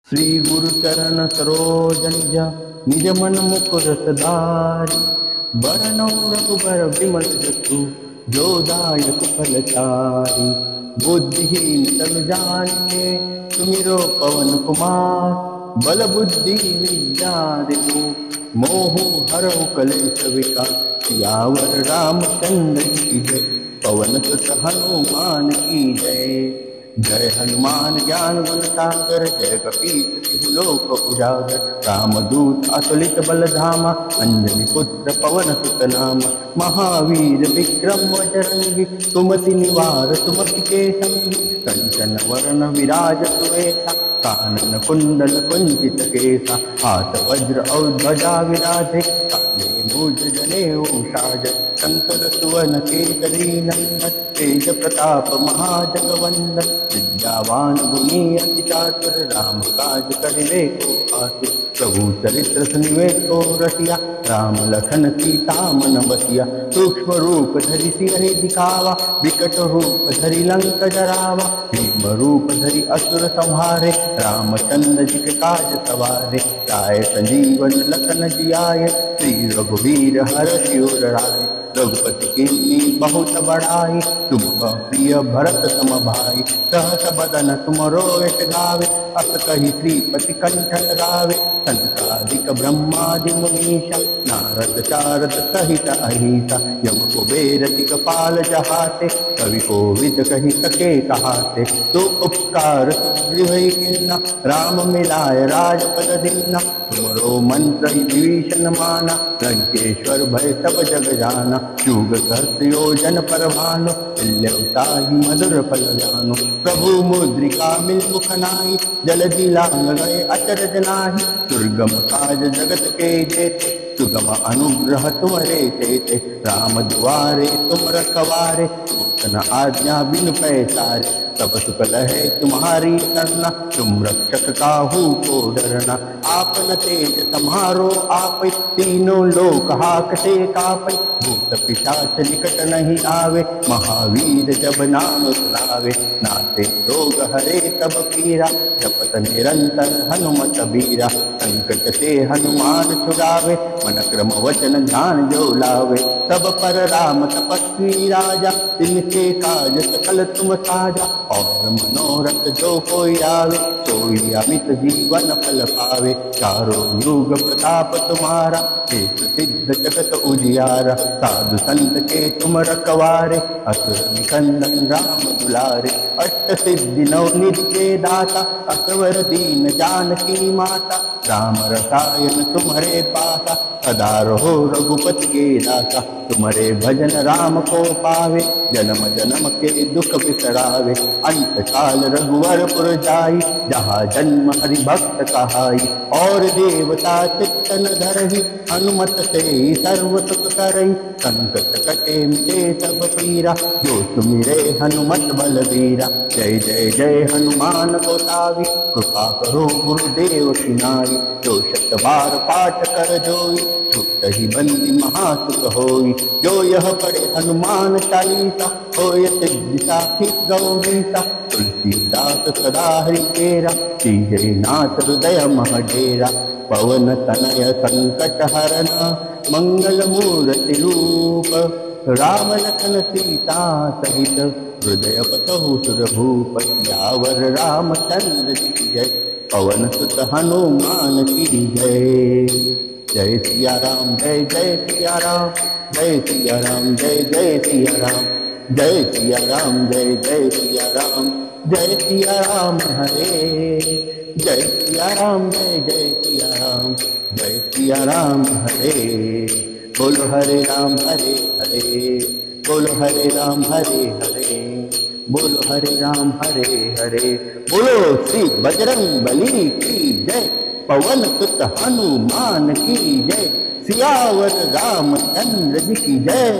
श्री गुरु चरण सरोज निज मन मुकुर सदारि बरनौ रघुबर विमल जसु जो दायक फलचारि। बुद्धिहीन तनु जानिके सुमिरो पवन कुमार बल बुद्धि विद्या देहु मोहु हरौ कलेश विकार। सियावर रामचंद्र की जय पवन सुत हनुमान की जय। जय हनुमान ज्ञान गुण सागर जय कपीस तिहु लोक उजागर। रामदूत अतुलित बल धामा अंजनी पुत्र पवन सुत नामा। महावीर विक्रम बजरंगी सुमति निवार सुमति के संगी। कंचन वरण विराज सुवेशा कानन कुंडल कुंचित केसा। हाथ वज्र और ध्वजा विराजे काले मूज जनेऊ साज। शंकर सुवन केसरी नंदन तेज प्रताप महाजगवंदन। विद्यावान गुणी अति चातुर राम काज करिवे को आतुर। प्रभु चरित्र सुनिवे को रसिया राम लखन सीता मन बसिया। सूक्ष्म रूप धरि सियहि दिखावा विकट रूप धरि लंक जरावा। भीम रूप धरि असुर संहारे रामचंद्र जी के काज सवारे। लाए संजीवन लखन जियाए श्री रघुवीर हरषि उर लाए। रघुपति कीन्ही बहुत बड़ाई तुम प्रिय भरत सम भाई। सहस बदन तुम रोयत गावे अस कहि श्रीपति कंठ लगावे। संसादिक ब्रह्मादि मुनीषा नारद चारद सहित अहिसा। यम कुबेर दिक्पाल जहाते कवि कोविद कहि सके कहाते। तो उपकार सुग्रीव कीन्हा राम मिलाय राजपद दीन्हा। तुमरो मंत्र विभीषण माना लंकेश्वर भय सब जग जाना। युग सहस्र योजन पर भानु तुल्यताहि मधुर फल जानु। प्रभु मुद्रिका मिल मुख नाहि जलधि लांग गए अचरज नाहि। दुर्गम काज जगत के जेते सुगम अनुग्रह तुम्हारे तेते। राम दुआरे तुम रखवारे न आज्ञा बिनु पैसारे। सब सुख लहे तुम्हारी करना तुम रक्षक काहू को डरना। आपन तेज तुम्हारो आपै तीनों लोक हाकते कापै। भूत पिशाच निकट नहीं आवे महावीर जब नाम सुनावे। नाते रोग हरे तब पीरा जपत निरंतर हनुमत बीरा। संकट से हनुमान छुड़ावे मन क्रम वचन ध्यान जो लावे। तब पर राम तपस्वी राजा तिनके काज सकल तुम साजा। और मनोरथ जो कोई आवे सोई अमित जीवन फल पावे। चारों युग प्रताप तुम्हारा एक सिद्ध जगत उजियारा। साधु संत के तुम रखवारे असुर निकंदन राम दुलारे। अष्ट सिद्धि नव नित्य दाता असवर दीन जानकी माता। राम रसायन तुम्हारे पासा सदा रहो रघुपति के दासा। तुम्हारे भजन राम को पावे जन्म जन्म के दुख बिसरावे। अंत काल रघुवर पुर जाई जहाँ जन्म हरि भक्त कहाई। और देवता चित्तन धरहि हनुमत से सर्व सुख करई। संकट कटे मिटे सब पीरा जो सुमिरे हनुमत बलबीरा। जय जय जय हनुमान गोसावी कृपा करो गुरुदेव की नाई। जो शत बार पाठ कर जोई छूट ही बंदी महासुख होई। जो यह पढ़े हनुमान चालीसा होय सिद्धि साखी गौरीसा। तुलसीदास सदा हरि तेरा सीजे नाथ हृदय मह डेरा। पवन तनय संकट हरना मंगल मूर्ति रूप। राम लखन सीता सहित हृदय बसहु सुरभूप। सियावर रामचंद्र की जय पवन सुत हनुमान की जय। जय सिया राम जय जय सिया राम जय सिया राम जय जय सिया राम। जय सिया राम जय जय सिया राम जय सिया राम हरे। जय सिया राम जय जय सिया राम जय सिया राम हरे। बोलो हरे राम हरे हरे बोलो हरे राम हरे हरे बोलो हरे राम हरे हरे। बोलो श्री बजरंग बली की जय पवन सुत हनुमान की जय। सियावर रामचंद्र जी की जय।